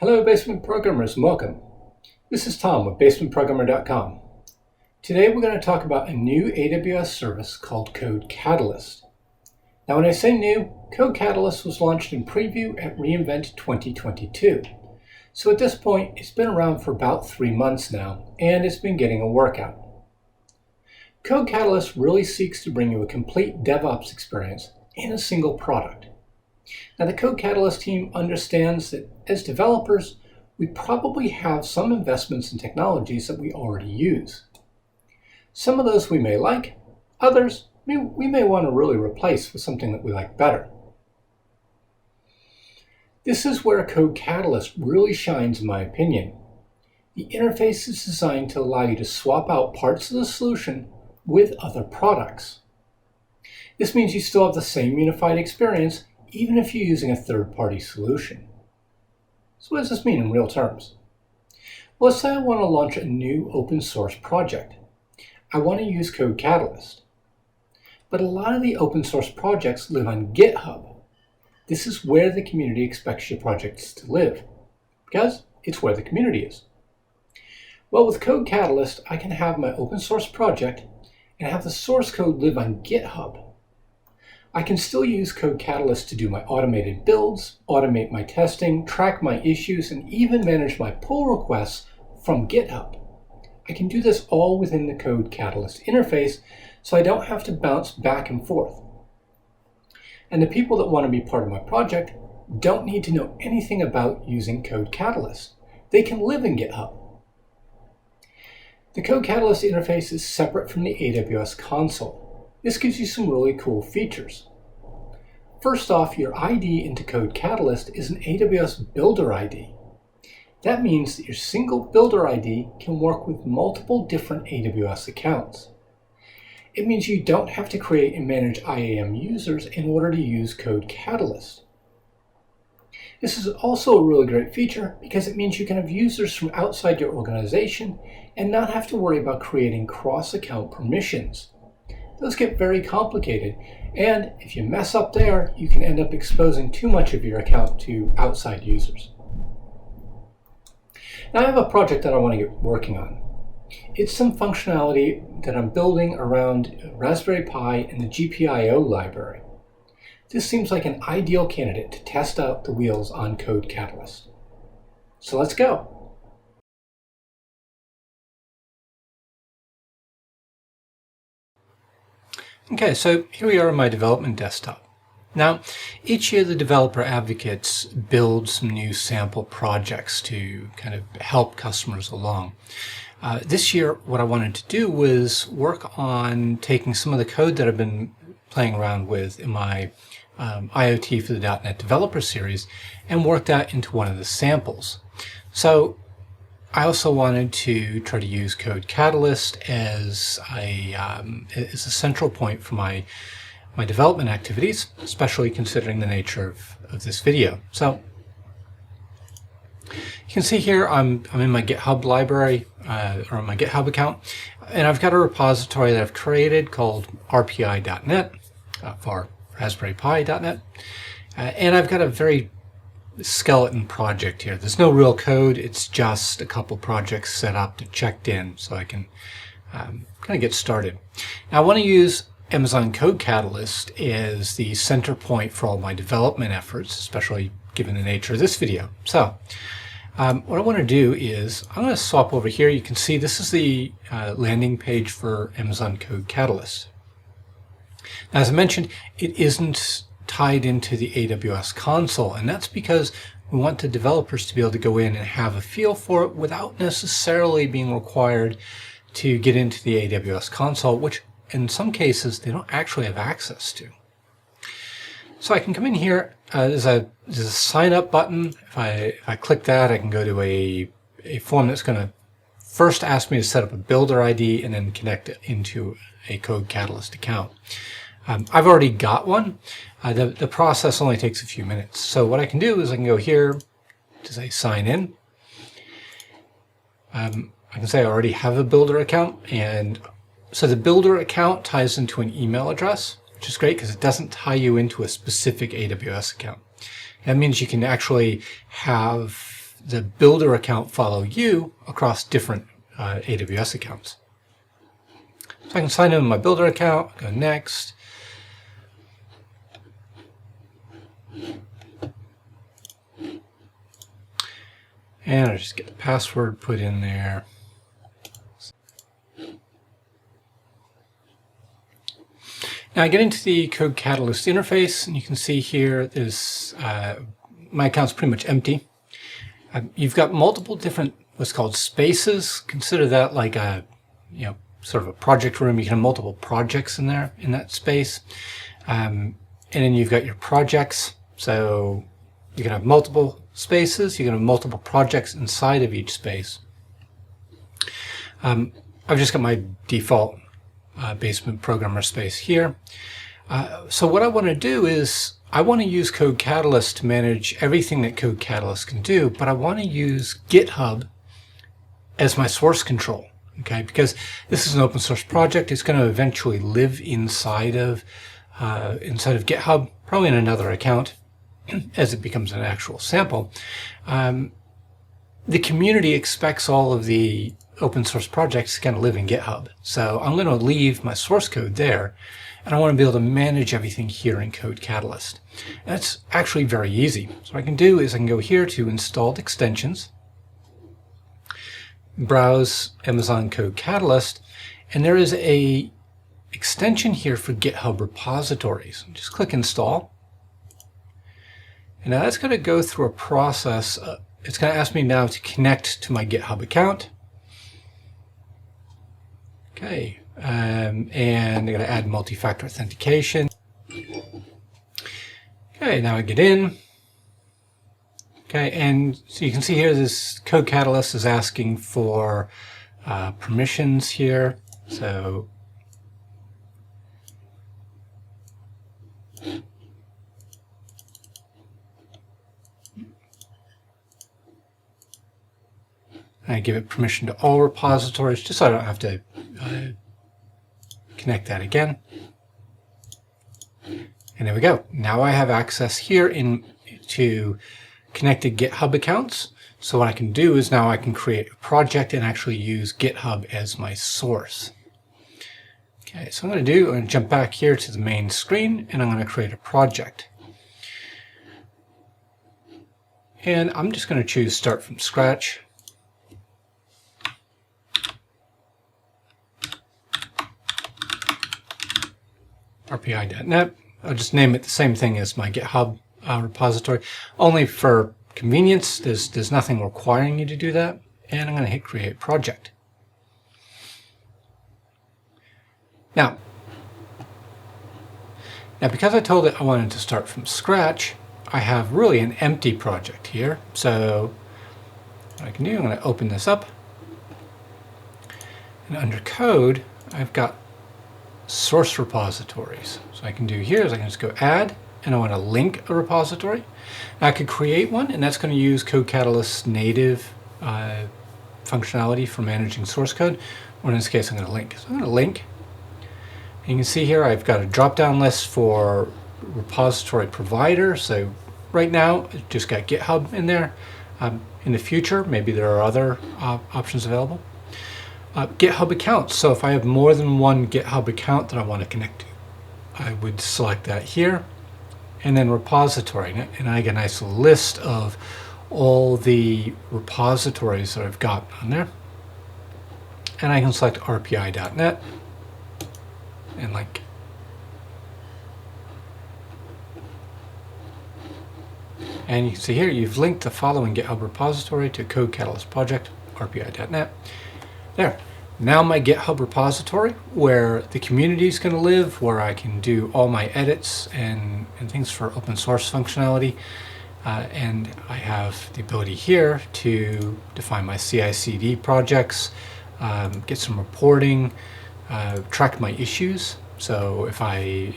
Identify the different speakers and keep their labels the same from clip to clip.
Speaker 1: Hello Basement Programmers and welcome. This is Tom with basementprogrammer.com. Today we're going to talk about a new AWS service called Code Catalyst. Now when I say new, Code Catalyst was launched in preview at reInvent 2022. So at this point it's been around for about 3 months now and it's been getting a workout. Code Catalyst really seeks to bring you a complete DevOps experience in a single product. Now the Code Catalyst team understands that as developers, we probably have some investments in technologies that we already use. Some of those we may like, others we may want to really replace with something that we like better. This is where Code Catalyst really shines in my opinion. The interface is designed to allow you to swap out parts of the solution with other products. This means you still have the same unified experience even if you're using a third-party solution. So what does this mean in real terms? Well, let's say I want to launch a new open source project. I want to use Code Catalyst. But a lot of the open source projects live on GitHub. This is where the community expects your projects to live, because it's where the community is. Well, with Code Catalyst, I can have my open source project and have the source code live on GitHub. I can still use Code Catalyst to do my automated builds, automate my testing, track my issues, and even manage my pull requests from GitHub. I can do this all within the Code Catalyst interface, so I don't have to bounce back and forth. And the people that want to be part of my project don't need to know anything about using Code Catalyst. They can live in GitHub. The Code Catalyst interface is separate from the AWS console. This gives you some really cool features. First off, your ID into Code Catalyst is an AWS Builder ID. That means that your single Builder ID can work with multiple different AWS accounts. It means you don't have to create and manage IAM users in order to use Code Catalyst. This is also a really great feature because it means you can have users from outside your organization and not have to worry about creating cross-account permissions. Those get very complicated, and if you mess up there, you can end up exposing too much of your account to outside users. Now I have a project that I want to get working on. It's some functionality that I'm building around Raspberry Pi and the GPIO library. This seems like an ideal candidate to test out the wheels on Code Catalyst. So let's go. Okay, so here we are on my development desktop. Now, each year the developer advocates build some new sample projects to kind of help customers along. This year, what I wanted to do was work on taking some of the code that I've been playing around with in my IoT for the .NET Developer Series and work that into one of the samples. So I also wanted to try to use Code Catalyst as a central point for my development activities, especially considering the nature of this video. So you can see here I'm in my GitHub library or my GitHub account, and I've got a repository that I've created called rpi.net for Raspberry Pi.net, and I've got a very skeleton project here. There's no real code, it's just a couple projects set up to checked in so I can kind of get started. Now I want to use Amazon Code Catalyst as the center point for all my development efforts, especially given the nature of this video. So what I want to do is I'm going to swap over here. You can see this is the landing page for Amazon Code Catalyst. Now, as I mentioned, it isn't tied into the AWS console, and that's because we want the developers to be able to go in and have a feel for it without necessarily being required to get into the AWS console, which in some cases they don't actually have access to. So I can come in here, there's a sign up button. If I click that, I can go to a form that's going to first ask me to set up a builder ID and then connect it into a Code Catalyst account. I've already got one. The process only takes a few minutes. So what I can do is I can go here to say sign in. I can say I already have a builder account, and so the builder account ties into an email address, which is great because it doesn't tie you into a specific AWS account. That means you can actually have the builder account follow you across different AWS accounts. So I can sign in with my builder account, go next. And I just get the password put in there. Now I get into the Code Catalyst interface, and you can see here there's my account's pretty much empty. You've got multiple different what's called spaces. Consider that like a sort of a project room. You can have multiple projects in there in that space, and then you've got your projects. So you can have multiple spaces. You can have multiple projects inside of each space. I've just got my default basement programmer space here. So what I want to do is I want to use Code Catalyst to manage everything that Code Catalyst can do, but I want to use GitHub as my source control. Okay, because this is an open source project, it's going to eventually live inside of GitHub, probably in another account as it becomes an actual sample. The community expects all of the open source projects to kind of live in GitHub. So I'm going to leave my source code there, and I want to be able to manage everything here in Code Catalyst. And that's actually very easy. So what I can do is I can go here to installed extensions, browse Amazon Code Catalyst, and there is a extension here for GitHub repositories. Just click install. And now that's going to go through a process. It's going to ask me now to connect to my GitHub account. Okay, and I'm going to add multi-factor authentication. Okay, now I get in. Okay, and so you can see here this Code Catalyst is asking for permissions here. So I give it permission to all repositories just so I don't have to connect that again. And there we go. Now I have access here to connected GitHub accounts. So what I can do is now I can create a project and actually use GitHub as my source. Okay, so I'm going to jump back here to the main screen, and I'm going to create a project. And I'm just going to choose Start from Scratch. RPI.net. I'll just name it the same thing as my GitHub repository. Only for convenience, there's nothing requiring you to do that. And I'm going to hit Create Project. Now, because I told it I wanted to start from scratch, I have really an empty project here. So what I can do, I'm going to open this up. And under Code, I've got source repositories. So I can do here is I can just go add, and I want to link a repository. Now I could create one, and that's going to use Code Catalyst's native functionality for managing source code. Or in this case, I'm going to link. So I'm going to link. And you can see here I've got a drop-down list for repository provider. So right now, it's just got GitHub in there. In the future, maybe there are other options available. GitHub accounts. So if I have more than one GitHub account that I want to connect to, I would select that here. And then repository. And I get a nice list of all the repositories that I've got on there. And I can select RPI.net and link. And you can see here, you've linked the following GitHub repository to Code Catalyst project, RPI.net. There. Now my GitHub repository, where the community is going to live, where I can do all my edits and things for open source functionality. And I have the ability here to define my CI/CD projects, get some reporting, track my issues. So if I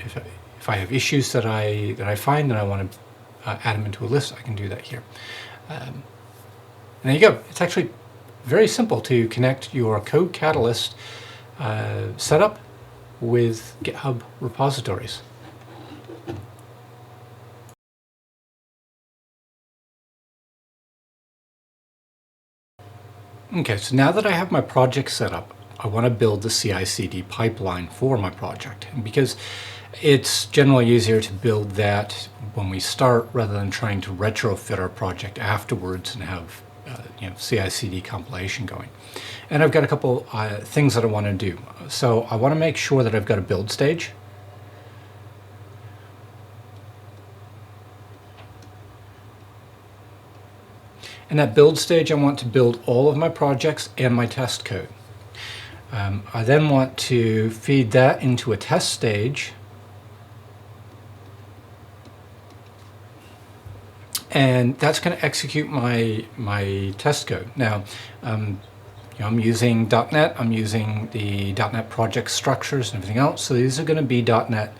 Speaker 1: have issues that I find and I want to add them into a list, I can do that here. And there you go. It's actually very simple to connect your Code Catalyst setup with GitHub repositories. Okay, so now that I have my project set up, I want to build the CI/CD pipeline for my project. And because it's generally easier to build that when we start rather than trying to retrofit our project afterwards and have CI/CD compilation going. And I've got a couple things that I want to do. So I want to make sure that I've got a build stage. In that build stage, I want to build all of my projects and my test code. I then want to feed that into a test stage, and that's going to execute my test code. Now, I'm using .NET, I'm using the .NET project structures and everything else, so these are going to be .NET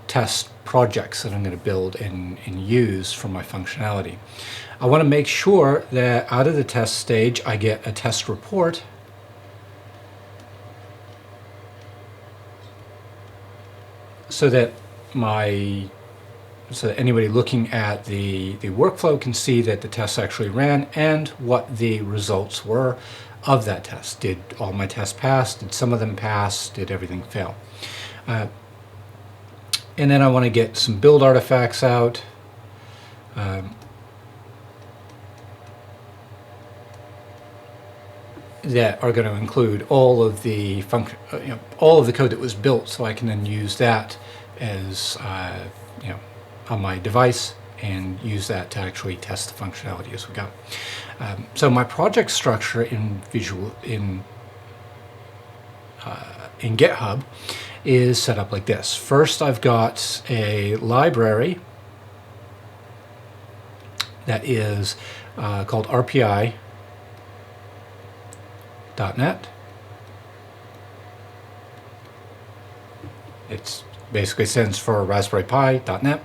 Speaker 1: test projects that I'm going to build and use for my functionality. I want to make sure that out of the test stage I get a test report so that anybody looking at the workflow can see that the tests actually ran and what the results were of that test. Did all my tests pass? Did some of them pass? Did everything fail? And then I want to get some build artifacts out. That are going to include all of the all of the code that was built, so I can then use that as on my device and use that to actually test the functionality as we go. So my project structure in GitHub is set up like this. First, I've got a library that is called RPI.NET. It basically stands for Raspberry Pi.NET,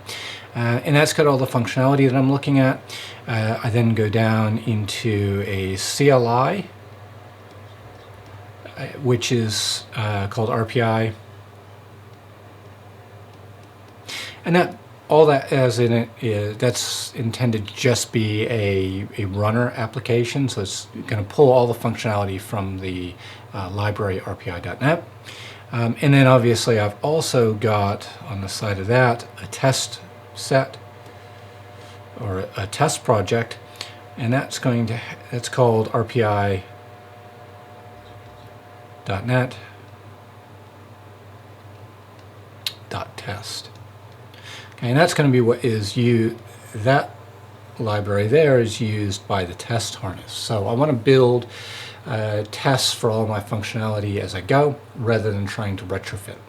Speaker 1: and that's got all the functionality that I'm looking at. I then go down into a CLI, which is called RPI, and all that has in it is that's intended to just be a runner application, so it's going to pull all the functionality from the library RPI.NET. And then obviously I've also got on the side of that a test set or a test project, and that's called RPI.NET.test. Okay, and that's going to be what is that library there is used by the test harness. So I want to build tests for all my functionality as I go, rather than trying to retrofit.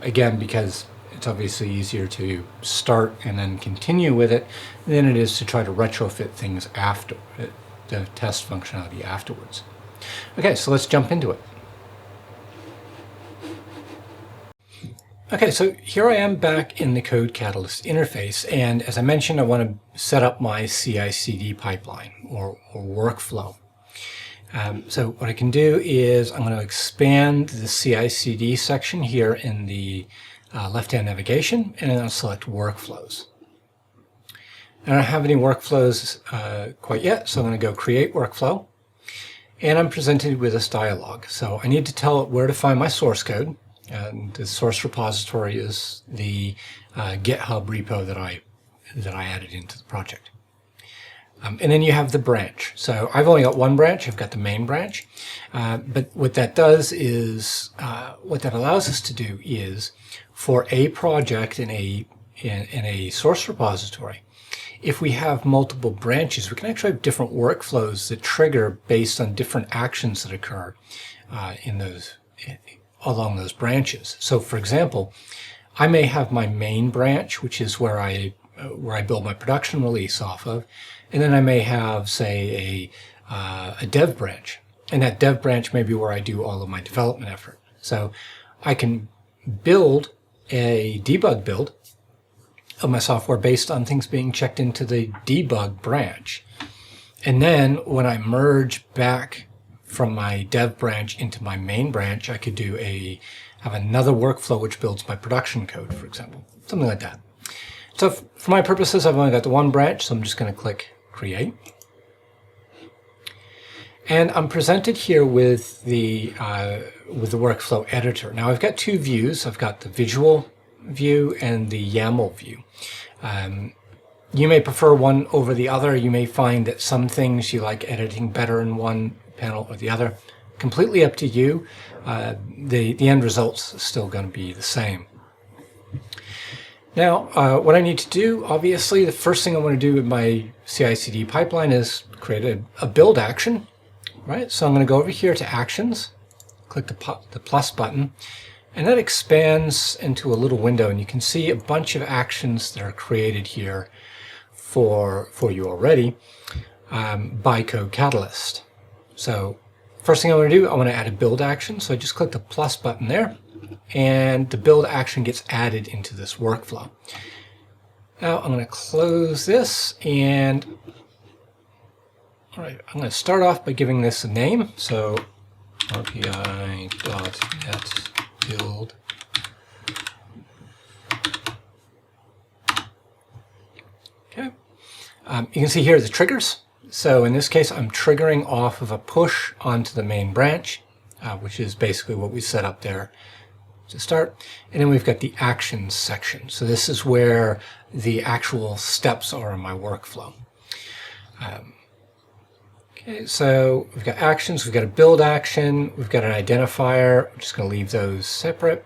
Speaker 1: Again, because it's obviously easier to start and then continue with it than it is to try to retrofit things after the test functionality afterwards. Okay, so let's jump into it. Okay, so here I am back in the Code Catalyst interface, and as I mentioned, I want to set up my CI/CD pipeline or workflow. So what I can do is I'm going to expand the CI/CD section here in the left-hand navigation, and then I'll select Workflows. I don't have any workflows quite yet, so I'm going to go Create Workflow, and I'm presented with this dialog. So I need to tell it where to find my source code, and the source repository is the GitHub repo that I added into the project. And then you have the branch. So I've only got one branch. I've got the main branch. But what that does is, what that allows us to do is, for a project in a source repository, if we have multiple branches, we can actually have different workflows that trigger based on different actions that occur along those branches. So, for example, I may have my main branch, which is where I build my production release off of. And then I may have, say, a dev branch. And that dev branch may be where I do all of my development effort. So I can build a debug build of my software based on things being checked into the debug branch. And then when I merge back from my dev branch into my main branch, I could have another workflow which builds my production code, for example. Something like that. So for my purposes, I've only got the one branch, so I'm just going to click Create. And I'm presented here with the workflow editor. Now I've got two views. I've got the visual view and the YAML view. You may prefer one over the other. You may find that some things you like editing better in one panel or the other. Completely up to you. The end result's still going to be the same. Now, what I need to do, obviously, the first thing I want to do with my CI/CD pipeline is create a build action, right? So I'm going to go over here to Actions, click the plus button, and that expands into a little window, and you can see a bunch of actions that are created here for you already by Code Catalyst. So first thing I want to do, I want to add a build action. So I just click the plus button there, and the build action gets added into this workflow. Now I'm going to close this, and all right, I'm going to start off by giving this a name. So rpi.net build. Okay. You can see here the triggers. So in this case, I'm triggering off of a push onto the main branch, which is basically what we set up there to start. And then we've got the actions section. So this is where the actual steps are in my workflow. Okay, so we've got actions, we've got a build action, we've got an identifier. I'm just going to leave those separate.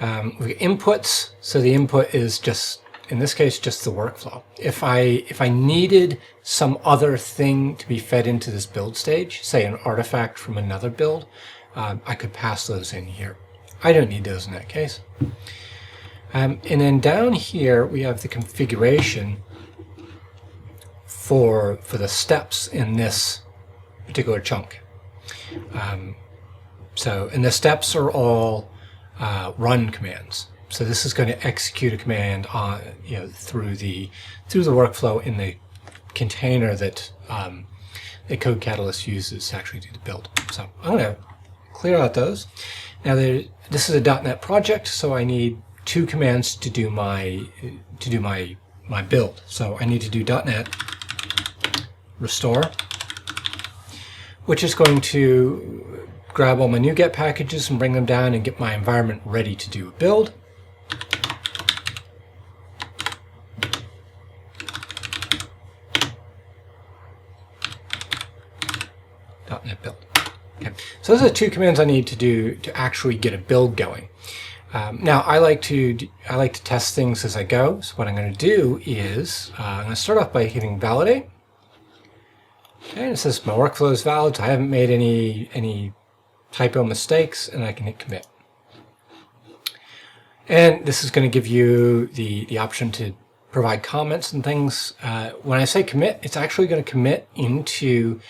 Speaker 1: We've got inputs. So the input is just, in this case, just the workflow. If I needed some other thing to be fed into this build stage, say an artifact from another build, I could pass those in here. I don't need those in that case. And then down here we have the configuration for the steps in this particular chunk. And the steps are all run commands. So this is going to execute a command on, through the workflow in the container that the Code Catalyst uses to actually do the build. So I'm going to clear out those. Now this is a .NET project, so I need two commands to do my build. So I need to do .NET restore, which is going to grab all my NuGet packages and bring them down and get my environment ready to do a build. .NET build. Okay. So those are the two commands I need to do to actually get a build going. Now I like to test things as I go. So what I'm going to do is I'm going to start off by hitting validate. Okay, and it says my workflow is valid. So I haven't made any typo mistakes, and I can hit commit. And this is going to give you the option to provide comments and things. When I say commit, it's actually going to commit into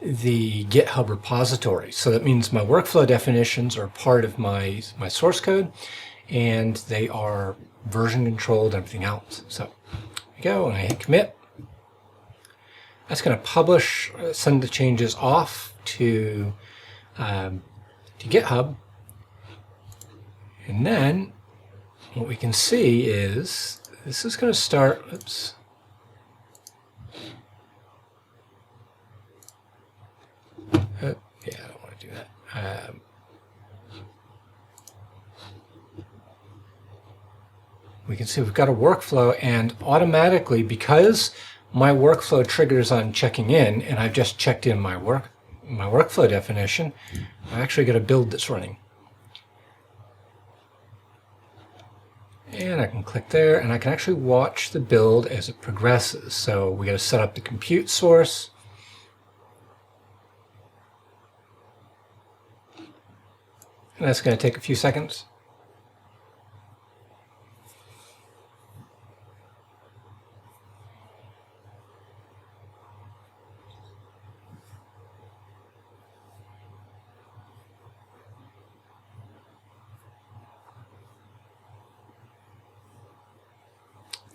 Speaker 1: the GitHub repository. So that means my workflow definitions are part of my source code, and they are version controlled and everything else. So there we go, and I hit commit. That's going to publish, send the changes off to GitHub. And then what we can see is this is going to start, oops. Yeah, I don't want to do that. We can see we've got a workflow, and automatically, because my workflow triggers on checking in, and I've just checked in my workflow definition, I actually got a build that's running. And I can click there, and I can actually watch the build as it progresses. So we got to set up the compute source. And that's going to take a few seconds.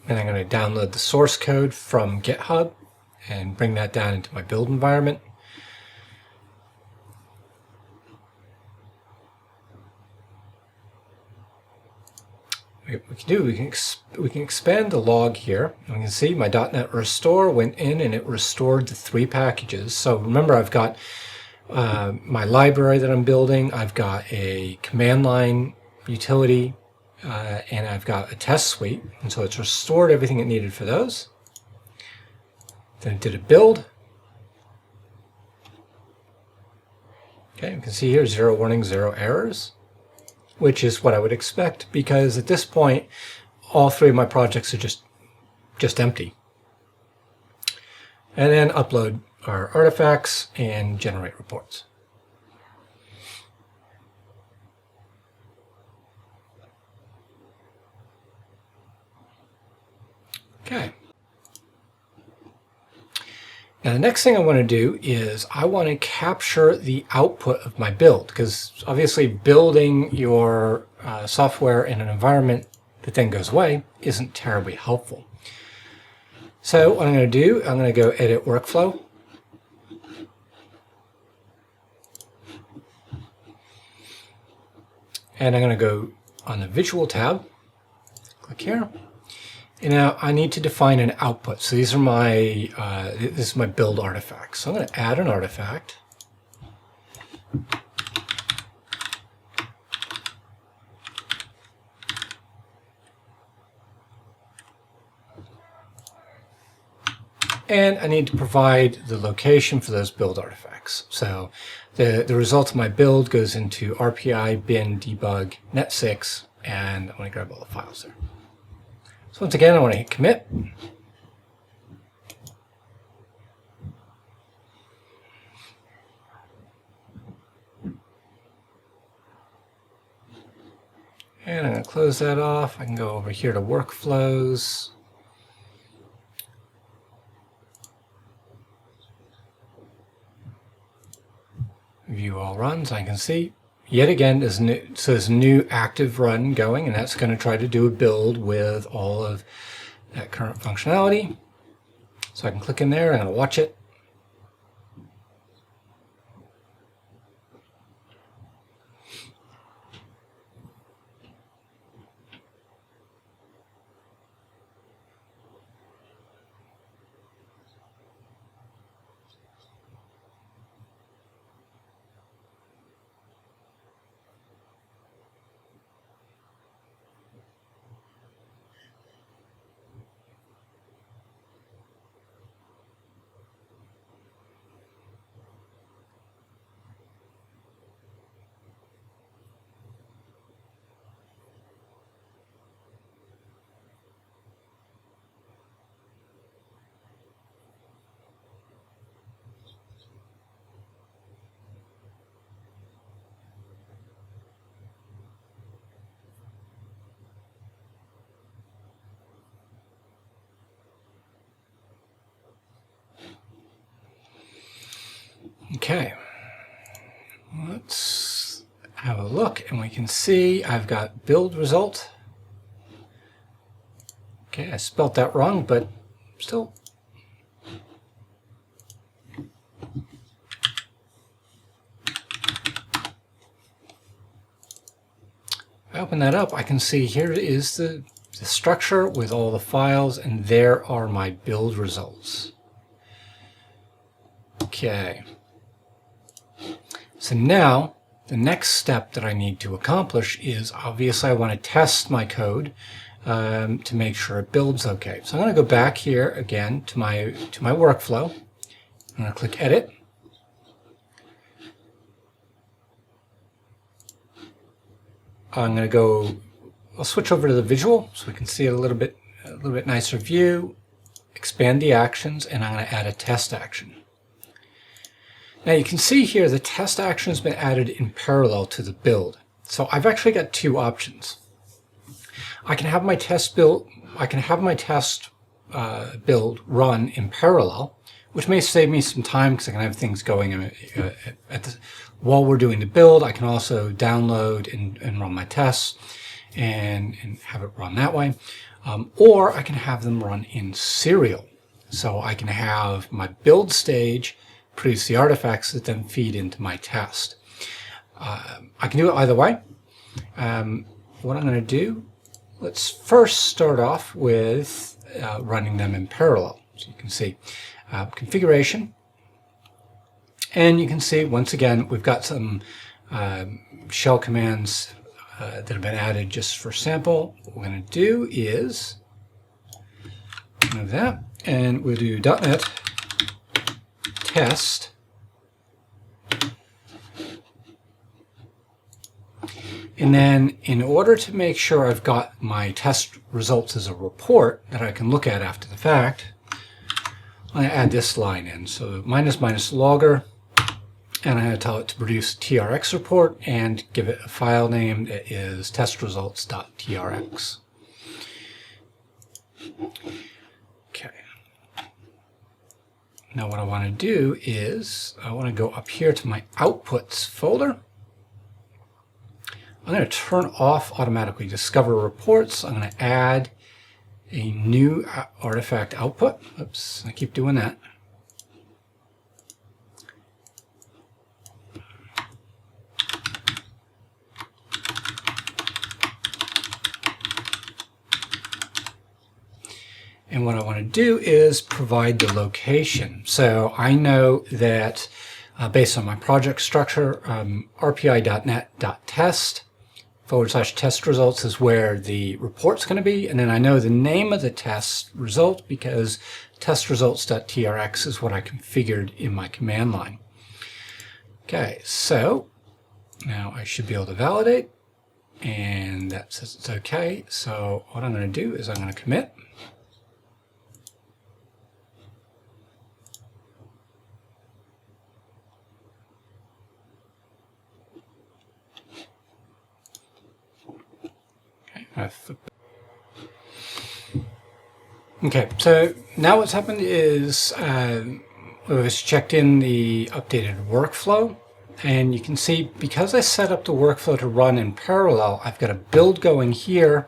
Speaker 1: And I'm going to download the source code from GitHub and bring that down into my build environment. we can expand the log here. And we can see my .NET Restore went in and it restored the 3 packages. So remember, I've got my library that I'm building. I've got a command line utility, and I've got a test suite. And so it's restored everything it needed for those. Then it did a build. Okay, you can see here 0 warnings, 0 errors, which is what I would expect, because at this point all 3 of my projects are just empty. And then upload our artifacts and generate reports. Okay. Now the next thing I want to do is I want to capture the output of my build, because obviously building your software in an environment that then goes away isn't terribly helpful. So what I'm going to do, I'm going to go Edit Workflow. And I'm going to go on the Visual tab, click here. And now I need to define an output. So these are my, this is my build artifact. So I'm going to add an artifact. And I need to provide the location for those build artifacts. So the result of my build goes into RPI, bin, debug, net6, and I want to grab all the files there. So once again, I want to hit commit. And I'm going to close that off. I can go over here to workflows. View all runs. I can see yet again there's new active run going, and that's going to try to do a build with all of that current functionality. So I can click in there, I'm going to watch it. Okay, let's have a look, and we can see I've got build result. Okay, I spelt that wrong, but still. If I open that up, I can see here is the structure with all the files, and there are my build results. Okay. So now, the next step that I need to accomplish is, obviously, I want to test my code to make sure it builds okay. So I'm going to go back here again to my workflow. I'm going to click Edit. I'm going to go, I'll switch over to the visual so we can see it a little bit nicer view, expand the actions, and I'm going to add a test action. Now you can see here the test action has been added in parallel to the build. So I've actually got 2 options. I can have my test build, build run in parallel, which may save me some time because I can have things going while we're doing the build. I can also download and run my tests and have it run that way. Or I can have them run in serial. So I can have my build stage produce the artifacts that then feed into my test. I can do it either way. What I'm going to do, let's first start off with running them in parallel. So you can see configuration, and you can see once again we've got some shell commands that have been added just for sample. What we're going to do is move that, and we'll do .NET test and then in order to make sure I've got my test results as a report that I can look at after the fact, I'm going to add this line in. So --logger, and I'm going to tell it to produce a TRX report and give it a file name that is testresults.trx. Okay. Now what I want to do is I want to go up here to my outputs folder. I'm going to turn off automatically discover reports. I'm going to add a new artifact output. Oops, I keep doing that. And what I want to do is provide the location. So I know that based on my project structure, rpi.net.test/test results is where the report's going to be. And then I know the name of the test result because testresults.trx is what I configured in my command line. Okay, so now I should be able to validate. And that says it's okay. So what I'm going to do is I'm going to commit. Okay, so now what's happened is we've checked in the updated workflow, and you can see because I set up the workflow to run in parallel, I've got a build going here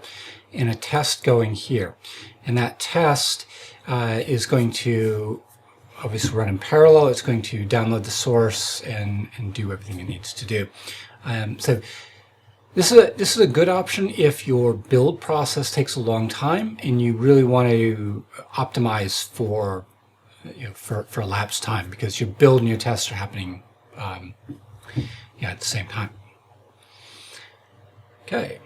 Speaker 1: and a test going here. And that test is going to obviously run in parallel. It's going to download the source and do everything it needs to do. So this is a good option if your build process takes a long time and you really want to optimize for for elapsed time, because your build and your tests are happening at the same time. Okay.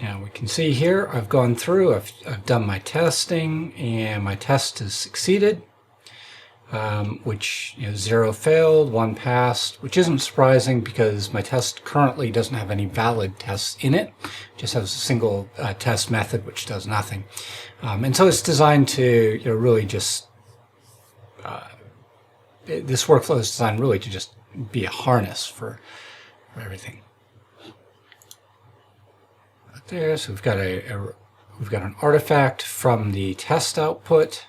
Speaker 1: Now we can see here I've gone through, I've done my testing, and my test has succeeded. Which 0 failed, 1 passed, which isn't surprising because my test currently doesn't have any valid tests in it. It just has a single test method which does nothing. And so it's designed to really just, this workflow is designed really to just be a harness for everything. Right there, so we've got an artifact from the test output.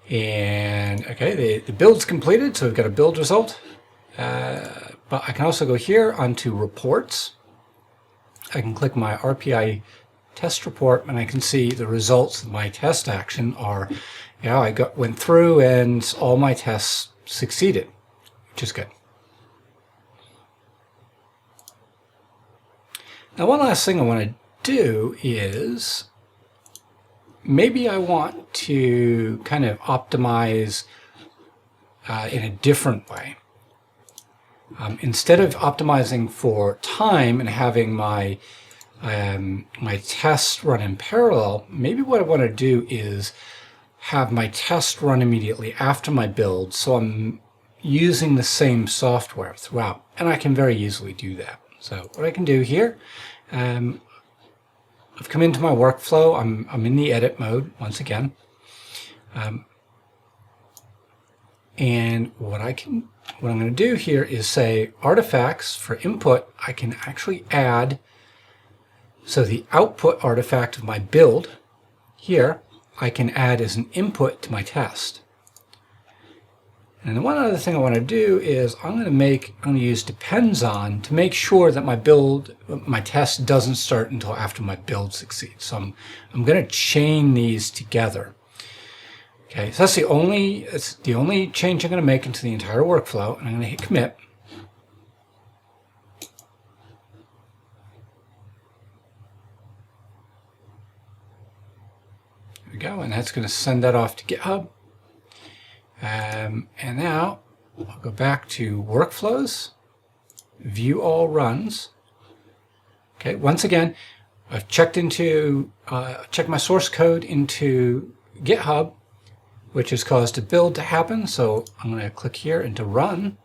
Speaker 1: And okay, the build's completed, so we've got a build result. But I can also go here onto reports. I can click my RPI test report, and I can see the results of my test action are, I went through and all my tests succeeded, which is good. Now, one last thing I want to do is maybe I want to kind of optimize in a different way. Instead of optimizing for time and having my tests run in parallel, maybe what I want to do is have my test run immediately after my build, so I'm using the same software throughout, and I can very easily do that. So what I can do here, I've come into my workflow. I'm in the edit mode once again, and what I'm going to do here is say artifacts for input. I can actually add, so the output artifact of my build here I can add as an input to my test. And the one other thing I want to do is I'm going to use depends on to make sure that my test doesn't start until after my build succeeds. So I'm going to chain these together. Okay, so that's the only change I'm going to make into the entire workflow, and I'm going to hit commit. There we go, and that's going to send that off to GitHub. And now I'll go back to workflows, view all runs. Okay, once again, I've checked my source code into GitHub, which has caused a build to happen. So I'm going to click here into run.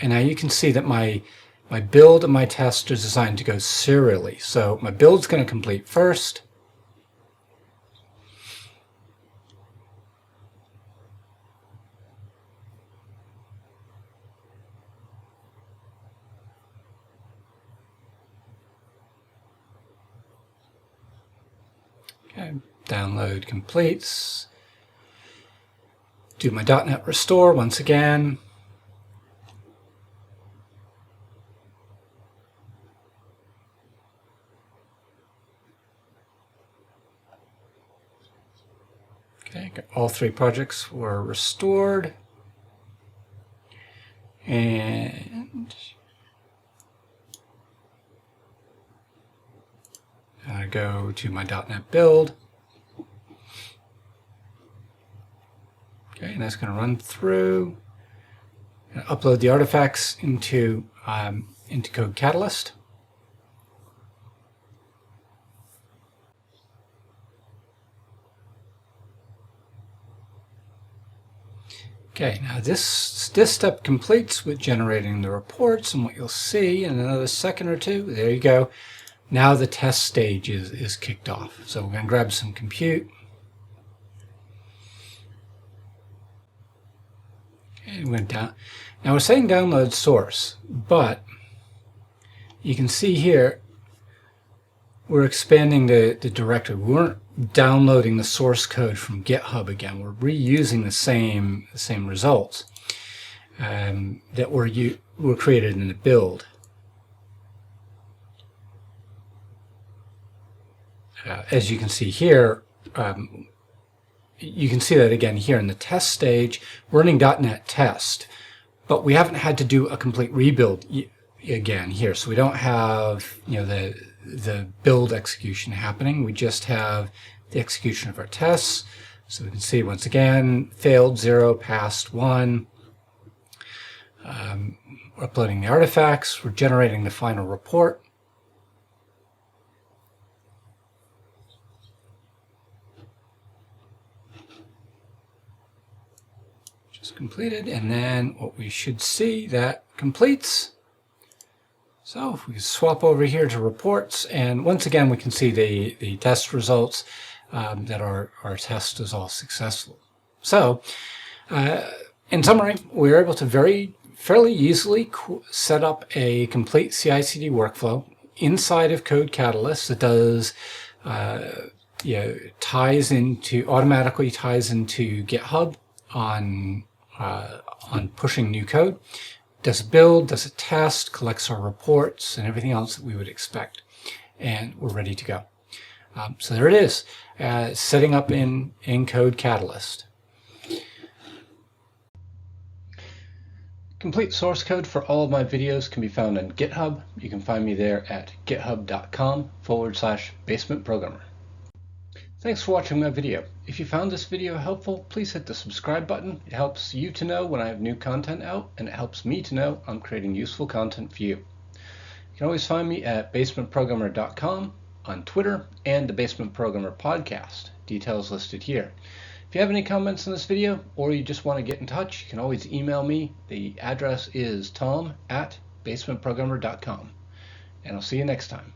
Speaker 1: And now you can see that my build and my test are designed to go serially. So my build's going to complete first. Okay, download completes. Do my .NET restore once again. Okay, all 3 projects were restored. And I go to my .NET build. Okay, and that's going to run through. And upload the artifacts into Code Catalyst. Okay, now this step completes with generating the reports, and what you'll see in another second or two, there you go. Now the test stage is kicked off. So we're going to grab some compute. Okay, we went down. Now we're saying download source, but you can see here we're expanding the directory. We weren't downloading the source code from GitHub again. We're reusing the same results that were created in the build. As you can see here, you can see that again here in the test stage, we're running .NET Test, but we haven't had to do a complete rebuild again here. So we don't have the build execution happening. We just have the execution of our tests. So we can see once again, failed 0, passed 1. We're uploading the artifacts. We're generating the final report. Just completed, and then what we should see that completes. So if we swap over here to reports, and once again we can see the test results that our test is all successful. So in summary, we were able to fairly easily set up a complete CI/CD workflow inside of Code Catalyst that does automatically ties into GitHub on pushing new code. Does a build, does a test, collects our reports, and everything else that we would expect. And we're ready to go. So there it is, setting up in Code Catalyst. Complete source code for all of my videos can be found on GitHub. You can find me there at github.com/basement programmer. Thanks for watching my video. If you found this video helpful, please hit the subscribe button. It helps you to know when I have new content out, and it helps me to know I'm creating useful content for you. You can always find me at basementprogrammer.com, on Twitter, and the Basement Programmer podcast. Details listed here. If you have any comments on this video, or you just want to get in touch, you can always email me. The address is tom@basementprogrammer.com. And I'll see you next time.